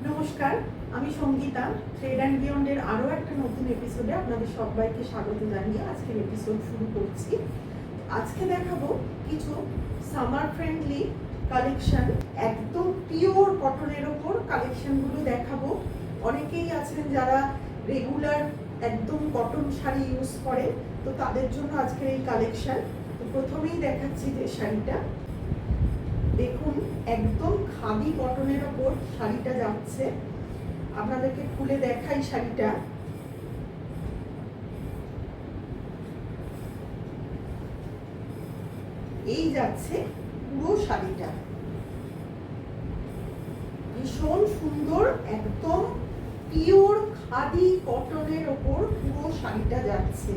নমস্কার, আমি Sangeeta. Trade and বিয়ন্ডের আরও একটা নতুন এপিসোডে আপনাদের সবাইকে স্বাগত জানিয়ে আজকের এপিসোড শুরু করছি। আজকে দেখাবো কিছু সামার ফ্রেন্ডলি কালেকশন, একদম পিওর কটনের ওপর কালেকশনগুলো দেখাবো। অনেকেই আছেন যারা রেগুলার একদম কটন শাড়ি ইউজ করে, তো তাদের জন্য আজকের এই কালেকশন। তো প্রথমেই দেখাচ্ছি যে শাড়িটা দেখুন, একদম খাদি কটনের ওপর শাড়িটা যাচ্ছে। আপনাদেরকে খুলে দেখাই শাড়িটা। এই যাচ্ছে পুরো শাড়িটা, ভীষণ সুন্দর, একদম পিওর খাদি কটনের ওপর পুরো শাড়িটা যাচ্ছে।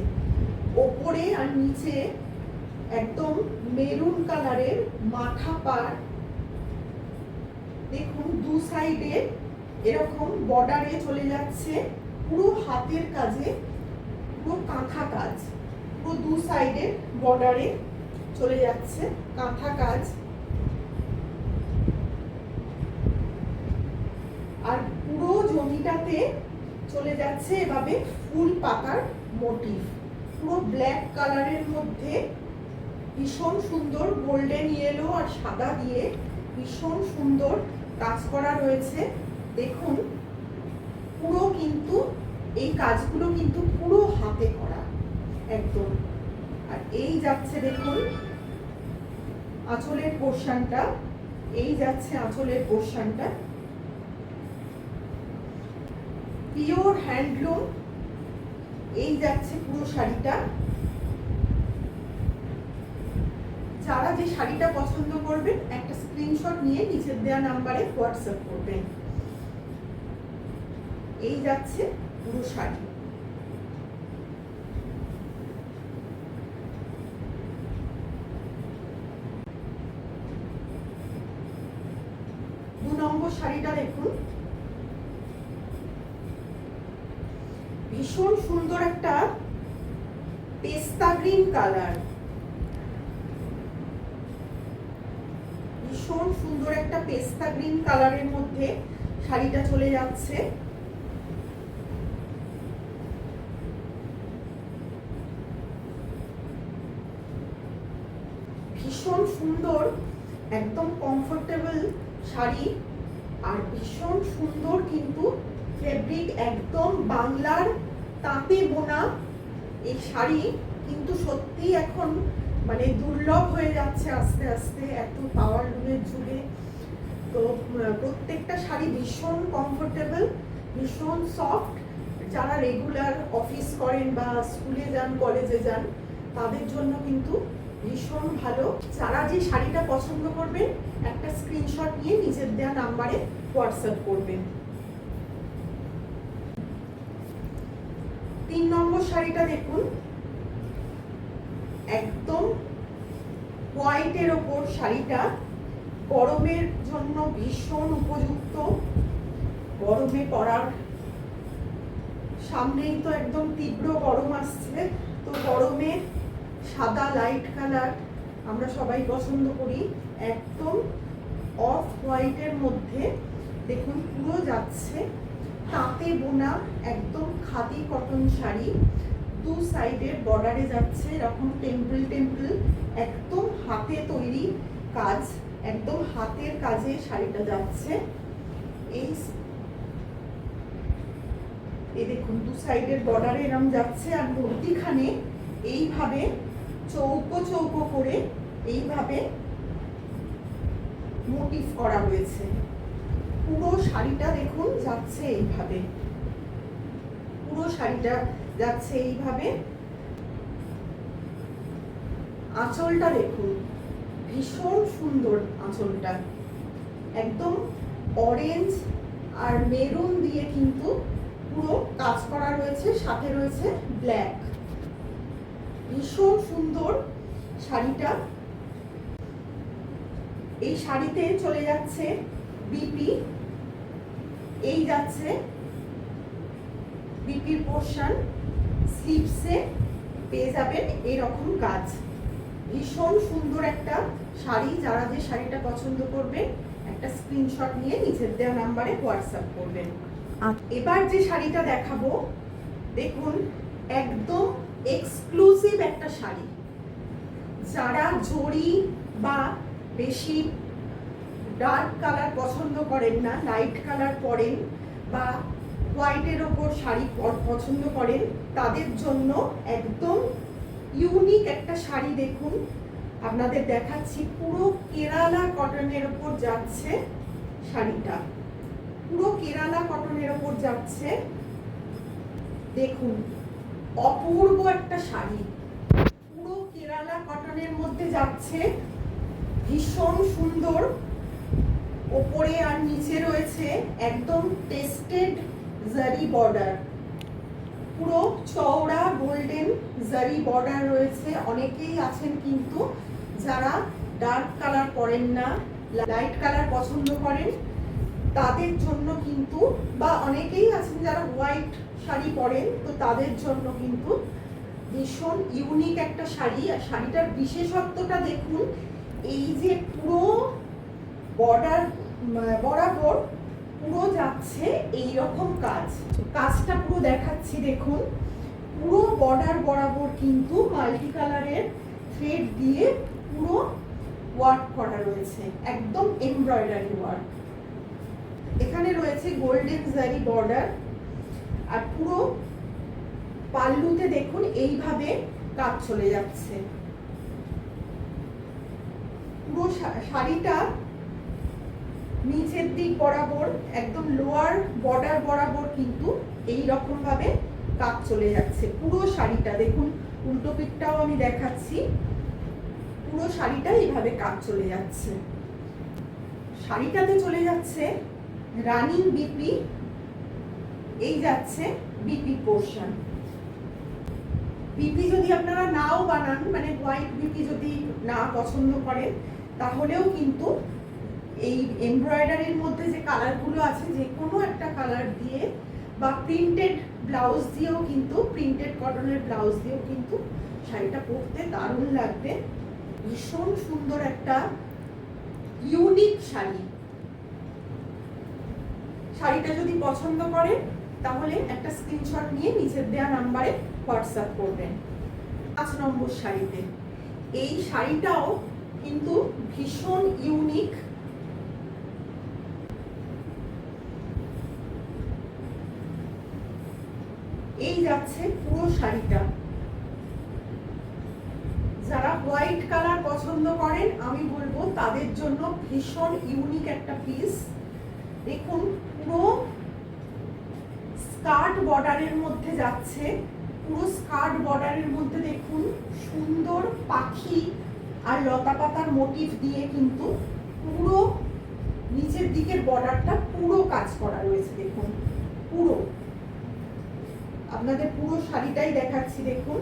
ওপরে আর নিচে একদম মেরুন কালারের মাথা পাড়। দেখুন দু সাইডে এরকম বর্ডারে চলে যাচ্ছে, পুরো হাতের কাজে, পুরো কাঁথা কাজ, পুরো দু সাইডে বর্ডারে চলে যাচ্ছে কাঁথা কাজ। আর পুরো জমিটাতে চলে যাচ্ছে এভাবে ফুল পাতার মোটিভ, পুরো ব্ল্যাক কালারের মধ্যে ভীষণ সুন্দর গোল্ডেন ইয়েলো আর সাদা দিয়ে ভীষণ সুন্দর কাজ করা রয়েছে। দেখুন পুরো কিন্তু এই কাজগুলো কিন্তু পুরো হাতে করা একদম। আর এই যাচ্ছে দেখুন আঁচলের পোরশনটা, এই যাচ্ছে আঁচলের পোরশনটা, পিওর হ্যান্ডলুম। এই যাচ্ছে পুরো শাড়িটা। যারা যে শাড়িটা পছন্দ করবেন একটা স্ক্রিনশট নিয়ে নিচের দেওয়া নাম্বারে হোয়াটসঅ্যাপ করবেন। এই যাচ্ছে পুরো শাড়ি। দু নম্বর শাড়িটা দেখুন, ভীষণ সুন্দর একটা পেস্তা গ্রিন কালার, ভীষণ সুন্দর একটা পেস্তা গ্রিন কালারের মধ্যে শাড়িটা চলে যাচ্ছে। ভীষণ সুন্দর, একদম কমফোর্টেবল শাড়ি। আর ভীষণ সুন্দর কিন্তু ফেব্রিক, একদম বাংলার তাঁতে বোনা এই শাড়ি কিন্তু সত্যি এখন মানে দুর্লভ হয়ে যাচ্ছে আস্তে আস্তে এত পাওয়ার লুমের যুগে। তো প্রত্যেকটা শাড়ি ভীষণ কমফোর্টেবল, ভীষণ সফট। যারা রেগুলার অফিস করেন বা স্কুলে যান, কলেজে যান, তাদের জন্য কিন্তু ভীষণ ভালো। যারা যে শাড়িটা পছন্দ করবেন একটা স্ক্রিনশট নিয়ে নিচের দেওয়া নাম্বারে হোয়াটসঅ্যাপ করবেন। 3 নম্বর শাড়িটা দেখুন, একদম হোয়াইটের ওপর শাড়িটা, গরমের জন্য ভীষণ উপযুক্ত। গরমে পরার সামনেই তো একদম তীব্র গরম আসছে, তো গরমে সাদা লাইট কালার আমরা সবাই পছন্দ করি। একদম অফ হোয়াইটের মধ্যে দেখুন পুরো যাচ্ছে তাঁতে বোনা একদম খাদি কটন শাড়ি। দু সাইডের বর্ডারে যাচ্ছে এরকম টেম্পল টেম্পল, একদম হাতে তৈরি কাজ, একদম হাতের কাজে শাড়িটা যাচ্ছে। এই দেখুন দু সাইডের বর্ডারে এরকম যাচ্ছে, আর মধ্যিখানে এইভাবে চৌকো চৌকো করে এইভাবে মোটিভ করা রয়েছে। পুরো শাড়িটা দেখুন যাচ্ছে এইভাবে, পুরো শাড়িটা যাচ্ছে এইভাবে। আঁচলটা দেখুন ভীষণ সুন্দর, আঁচলটা একদম অরেঞ্জ আর মেরুন দিয়ে কিন্তু পুরো কাজ করা রয়েছে, সাথে রয়েছে ব্ল্যাক। ভীষণ সুন্দর শাড়িটা। এই শাড়িতে চলে যাচ্ছে বিপি, এই যাচ্ছে বিপির পোরশন, স্লিভসে পেয়ে যাবেন এরকম কাজ। ভীষণ সুন্দর একটা শাড়ি। যারা যে শাড়িটা পছন্দ করবে একটা স্ক্রিনশট নিয়ে নিচের দেওয়া নাম্বারে হোয়াটসঅ্যাপ করবেন। এবার যে শাড়িটা দেখাবো, দেখুন একদম এক্সক্লুসিভ একটা শাড়ি। যারা জরি বা বেশি ডার্ক কালার পছন্দ করেন না, লাইট কালার পরেন বা হোয়াইটের ওপর শাড়ি পছন্দ করেন, তাদের জন্য একদম ইউনিক একটা শাড়ি। দেখুন আপনাদের দেখাচ্ছি, পুরো কেরালা কটনের ওপর যাচ্ছে শাড়িটা, পুরো কেরালা কটনের ওপর যাচ্ছে। দেখুন অপূর্ব একটা শাড়ি, পুরো কেরালা কটনের মধ্যে যাচ্ছে, ভীষণ সুন্দর। ওপরে আর নিচে রয়েছে একদম টেস্টেড জারি বর্ডার, পুরো চওড়া গোল্ডেন জারি বর্ডার রয়েছে। অনেকেই আছেন কিন্তু যারা ডার্ক কালার পরেন না, লাইট কালার পছন্দ করেন, তাদের জন্য কিন্তু, বা অনেকেই আছেন যারা হোয়াইট শাড়ি পরেন, তো তাদের জন্য কিন্তু ভীষণ ইউনিক একটা শাড়ি। আর শাড়িটার বিশেষত্বটা দেখুন, এই যে পুরো বর্ডার বরাবর পুরো যাচ্ছে এই রকম কাজটা পুরো দেখাচ্ছি। দেখুন পুরো বর্ডার বরাবর কিন্তু মাল্টি কালারের থ্রেড দিয়ে পুরো ওয়ার্ক করা রয়েছে, একদম এমব্রয়ডারি ওয়ার্ক। এখানে রয়েছে গোল্ডেন জারি বর্ডার, আর পুরো পাল্লুতে দেখুন এইভাবে কাজ চলে যাচ্ছে। পুরো শাড়িটা নিচের দিক বরাবর একদম লোয়ার বর্ডার বরাবর কিন্তু এই রকম ভাবে কাজ চলে যাচ্ছে পুরো শাড়িটা। দেখুন উল্টো পিঠটাও আমি দেখাচ্ছি, পুরো শাড়িটা এইভাবে কাজ চলে যাচ্ছে। শাড়িটাতে চলে যাচ্ছে রানিং বিপি, এই যাচ্ছে বিপি পোর্শন। বিপি যদি আপনারা নাও বানান, মানে হোয়াইট বিপি যদি না পছন্দ করেন, তাহলেও কিন্তু এই এমব্রয়ডারির মধ্যে যে কালারগুলো আছে, যে কোনো একটা কালার দিয়ে বা প্রিন্টেড ব্লাউজ দিয়েও কিন্তু, প্রিন্টেড কটনের ব্লাউজ দিয়েও কিন্তু শাড়িটা পরতে দারুণ লাগবে। ভীষণ সুন্দর একটা ইউনিক শাড়ি। শাড়িটা যদি পছন্দ করেন তাহলে একটা স্ক্রিনশট নিয়ে নিচের দেওয়া নাম্বারে হোয়াটসঅ্যাপ করবেন। 5 নম্বর শাড়িতে, এই শাড়িটাও কিন্তু ভীষণ ইউনিক। এই যাচ্ছে পুরো শাড়িটা। যারা হোয়াইট কালার পছন্দ করেন, আমি বলবো তাদের জন্য ভীষণ ইউনিক একটা পিস। দেখুন পুরো স্কার্ট বর্ডারের মধ্যে যাচ্ছে, পুরো স্কার্ট বর্ডারের মধ্যে দেখুন সুন্দর পাখি আর লতা পাতার মোটিভ দিয়ে কিন্তু পুরো নিচের দিকের বর্ডারটা পুরো কাজ করা রয়েছে। দেখুন পুরো, আপনাদের পুরো শাড়িটাই দেখাচ্ছি। দেখুন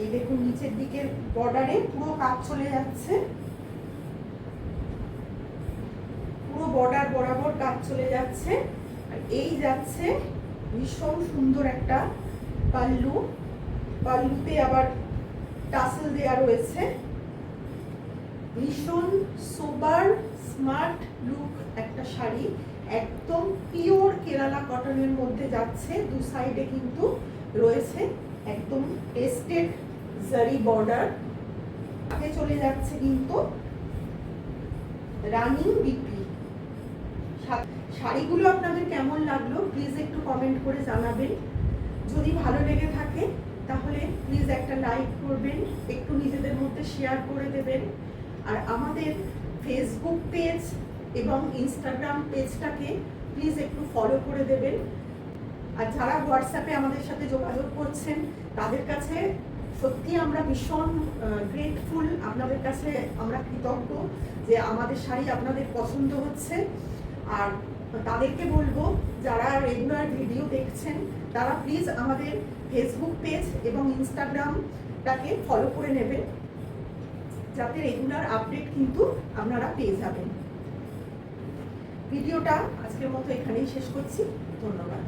এই দেখুন নিচের দিকের বর্ডারে পুরো কাজ চলে যাচ্ছে, পুরো বর্ডার বরাবর কাজ চলে যাচ্ছে। আর এই যাচ্ছে ভীষণ সুন্দর একটা পাল্লু, পাল্লুতে আবার টাসেল দেয়া রয়েছে। ভীষণ সোবার স্মার্ট লুক একটা শাড়ি, একদম পিওর কেরালা কটনের মধ্যে যাচ্ছে। দু সাইডে কিন্তু রয়েছে একদম টেস্টেড জারি বর্ডার। আগে চলে যাচ্ছে কিন্তু রানিং বিপি। শাড়িগুলো আপনাদের কেমন লাগলো প্লিজ একটু কমেন্ট করে জানাবেন। যদি ভালো লেগে থাকে তাহলে প্লিজ একটা লাইক করবেন, একটু নিজেদের মধ্যে শেয়ার করে দেবেন। আর আমাদের ফেসবুক পেজ এবং ইনস্টাগ্রাম পেজটাকে প্লিজ একটু ফলো করে দেবেন। আর যারা হোয়াটসঅ্যাপে আমাদের সাথে যোগাযোগ করছেন, তাদের কাছে সত্যি আমরা ভীষণ গ্রেটফুল, আপনাদের কাছে আমরা কৃতজ্ঞ যে আমাদের শাড়ি আপনাদের পছন্দ হচ্ছে। আর তাদেরকে বলবো যারা রেগুলার ভিডিও দেখছেন, তারা প্লিজ আমাদের ফেসবুক পেজ এবং ইনস্টাগ্রামটাকে ফলো করে নেবেন, যাতে রেগুলার আপডেট কিন্তু আপনারা পেয়ে যাবেন। ভিডিওটা আজকের মতো এখানেই শেষ করছি। ধন্যবাদ।